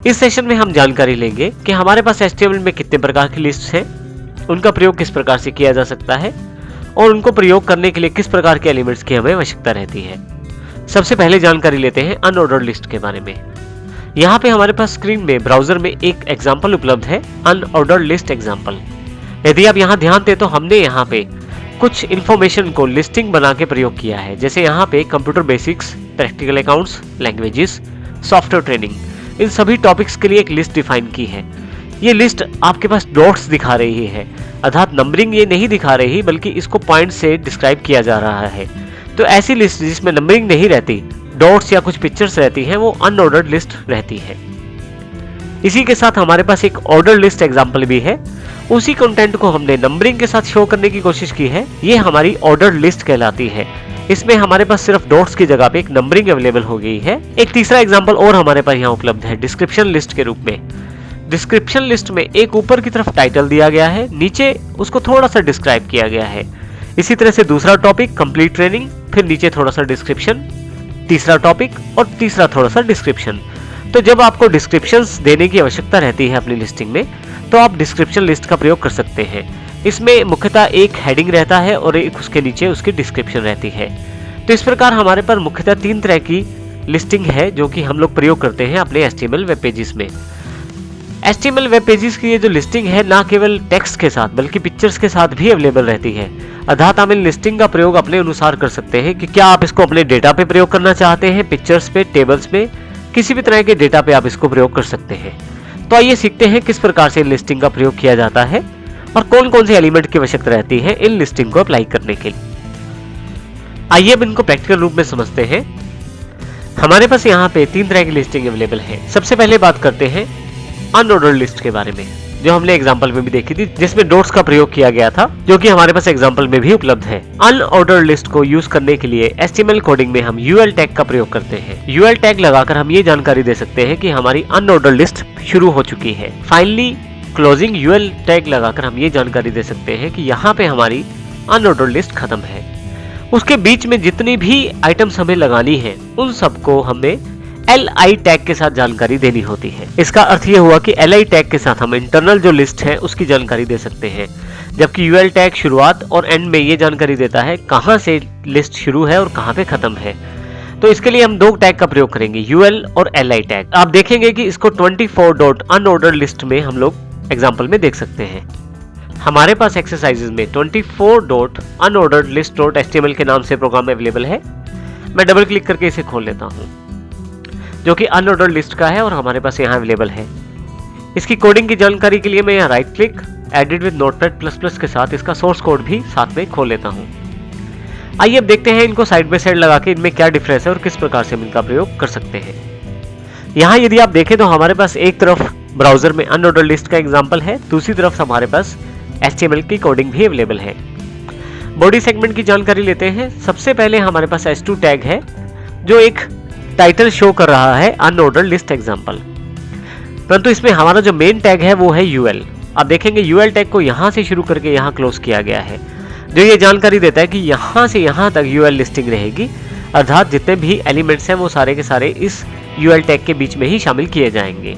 इस सेशन में हम जानकारी लेंगे कि हमारे पास HTML में कितने प्रकार की लिस्ट हैं, उनका प्रयोग किस प्रकार से किया जा सकता है और उनको प्रयोग करने के लिए किस प्रकार के एलिमेंट्स की हमें आवश्यकता रहती है। सबसे पहले जानकारी लेते हैं अनऑर्डर्ड लिस्ट के बारे में। यहाँ पे हमारे पास स्क्रीन में ब्राउजर में एक एग्जाम्पल उपलब्ध है, अनऑर्डर्ड लिस्ट एग्जाम्पल। यदि आप यहाँ ध्यान दें तो हमने यहाँ पे कुछ इन्फॉर्मेशन को लिस्टिंग बना के प्रयोग किया है। जैसे यहाँ पे computer basics, practical accounts, languages, software training, इन सभी टॉपिक्स के लिए एक लिस्ट डिफाइन की है। ये लिस्ट आपके पास डॉट्स दिखा रही है, अर्थात नंबरिंग ये नहीं दिखा रही, बल्कि इसको पॉइंट से डिस्क्राइब किया जा रहा है। तो ऐसी लिस्ट जिसमें नंबरिंग नहीं रहती, डॉट्स या कुछ पिक्चर्स रहती हैं, वो अनऑर्डर्ड लिस्ट रहती है। इसी के साथ हमारे पास एक ऑर्डर लिस्ट एग्जाम्पल भी है। उसी कंटेंट को हमने नंबरिंग के साथ शो करने की कोशिश की है। ये हमारी ऑर्डर लिस्ट कहलाती है। इसमें हमारे पास सिर्फ डॉट्स की जगह पे एक नंबरिंग अवेलेबल हो गई है। एक तीसरा एग्जांपल और हमारे पास यहाँ उपलब्ध है डिस्क्रिप्शन लिस्ट के रूप में। डिस्क्रिप्शन लिस्ट में एक ऊपर की तरफ टाइटल दिया गया है, नीचे उसको थोड़ा सा डिस्क्राइब किया गया है। इसी तरह से दूसरा टॉपिक कंप्लीट ट्रेनिंग, फिर नीचे थोड़ा सा डिस्क्रिप्शन, तीसरा टॉपिक और तीसरा थोड़ा सा डिस्क्रिप्शन। तो जब आपको डिस्क्रिप्शंस देने की आवश्यकता रहती है अपनी लिस्टिंग में, तो आप डिस्क्रिप्शन लिस्ट का प्रयोग कर सकते हैं। इसमें मुख्यतः एक हेडिंग रहता है और एक उसके नीचे उसकी डिस्क्रिप्शन रहती है। तो इस प्रकार हमारे पास मुख्यतः 3 तरह की लिस्टिंग है जो कि हम लोग प्रयोग करते हैं अपने HTML वेब पेजेस में। HTML वेब पेजेस की ये जो लिस्टिंग है ना केवल टेक्स्ट के साथ बल्कि पिक्चर्स के साथ भी अवेलेबल रहती है। अर्थात हम इन लिस्टिंग का प्रयोग अपने अनुसार कर सकते हैं कि क्या आप इसको अपने डेटा पे प्रयोग करना चाहते हैं, पिक्चर्स पे, टेबल्स में, किसी भी तरह के डेटा पे आप इसको प्रयोग कर सकते हैं। तो आइए सीखते हैं किस प्रकार से लिस्टिंग का प्रयोग किया जाता है और कौन कौन से एलिमेंट की आवश्यकता रहती है इन लिस्टिंग को अप्लाई करने के लिए। आइए अब इनको प्रैक्टिकल रूप में समझते हैं। हमारे पास यहाँ पे 3 तरह की लिस्टिंग अवेलेबल है। सबसे पहले बात करते हैं अनऑर्डर्ड लिस्ट के बारे में, जो हमने एग्जांपल में भी देखी थी, जिसमें डॉट्स का प्रयोग किया गया था, जो कि हमारे पास एग्जांपल में भी उपलब्ध है। अनऑर्डर्ड लिस्ट को यूज करने के लिए HTML कोडिंग में हम UL टैग का प्रयोग करते हैं। UL टैग लगाकर हम ये जानकारी दे सकते हैं कि हमारी अनऑर्डर्ड लिस्ट शुरू हो चुकी है। फाइनली क्लोजिंग UL टैग लगाकर हम ये जानकारी दे सकते हैं कि यहाँ पे हमारी अनऑर्डर्ड लिस्ट खत्म है। उसके बीच में जितनी भी आइटम्स हमें लगानी है, उन सबको हमें LI टैग के साथ जानकारी देनी होती है। इसका अर्थ ये हुआ कि LI टैग के साथ हम इंटरनल जो लिस्ट है उसकी जानकारी दे सकते हैं, जबकि UL टैग शुरुआत और एंड में ये जानकारी देता है कहां से लिस्ट शुरू है और कहां पे खत्म है। तो इसके लिए हम 2 टैग का प्रयोग करेंगे, UL और LI टैग। आप देखेंगे कि इसको 24.unordered लिस्ट में हम लोग एग्जाम्पल में देख सकते हैं। हमारे पास एक्सरसाइजेज में 24.unordered list.html के नाम से प्रोग्राम अवेलेबल है। मैं डबल क्लिक करके इसे खोल लेता हूं, जो कि अनऑर्डर्ड लिस्ट का है और हमारे पास यहाँ अवेलेबल है। इसकी कोडिंग की जानकारी के लिए मैं यहाँ right click, edit with notepad++ के साथ इसका सोर्स कोड भी साथ में खोल लेता हूँ। आइए अब देखते हैं इनको साइड बाय साइड लगा के इनमें क्या डिफरेंस है और किस प्रकार से हम इनका प्रयोग कर सकते हैं। यहाँ यदि आप देखें तो हमारे पास एक तरफ ब्राउजर में अनऑर्डर्ड लिस्ट का एग्जाम्पल है, दूसरी तरफ हमारे पास HTML की कोडिंग भी अवेलेबल है। बॉडी सेगमेंट की जानकारी लेते हैं। सबसे पहले हमारे पास H2 टैग है, जो एक टाइटल शो कर रहा है अनऑर्डर्ड लिस्ट एग्जाम्पल, परंतु इसमें हमारा जो मेन टैग है वो है UL। आप देखेंगे UL टैग को यहाँ से शुरू करके यहाँ क्लोज किया गया है, जो ये जानकारी देता है कि यहाँ से यहाँ तक UL लिस्टिंग रहेगी, अर्थात जितने भी एलिमेंट्स हैं वो सारे के सारे इस UL टैग के बीच में ही शामिल किए जाएंगे।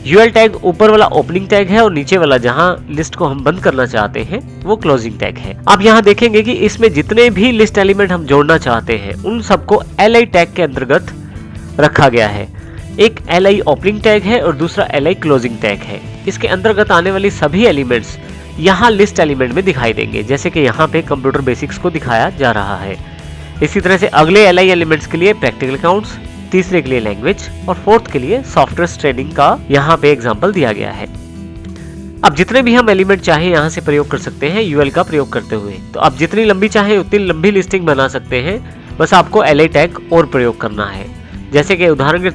UL टैग ऊपर वाला ओपनिंग टैग है और नीचे वाला जहां लिस्ट को हम बंद करना चाहते हैं वो क्लोजिंग टैग है। आप यहां देखेंगे कि इसमें जितने भी लिस्ट एलिमेंट हम जोड़ना चाहते हैं उन सबको LI टैग के अंतर्गत रखा गया है। एक LI ओपनिंग टैग है और दूसरा LI क्लोजिंग टैग है। इसके अंतर्गत आने वाली सभी एलिमेंट्स यहाँ लिस्ट एलिमेंट में दिखाई देंगे, जैसे कि यहाँ पे कंप्यूटर बेसिक्स को दिखाया जा रहा है। इसी तरह से अगले LI एलिमेंट्स के लिए प्रैक्टिकल अकाउंट्स, तीसरे के लिए लैंग्वेज और फोर्थ के लिए सॉफ्टवेयर ट्रेनिंग का यहाँ पे एग्जाम्पल दिया गया है। अब जितने भी हम एलिमेंट चाहे यहाँ से प्रयोग कर सकते हैं UL का प्रयोग करते हुए। तो आप जितनी लंबी चाहे उतनी लंबी लिस्टिंग बना सकते हैं, बस आपको LI टैग और प्रयोग करना है। जैसे कि उदाहरण के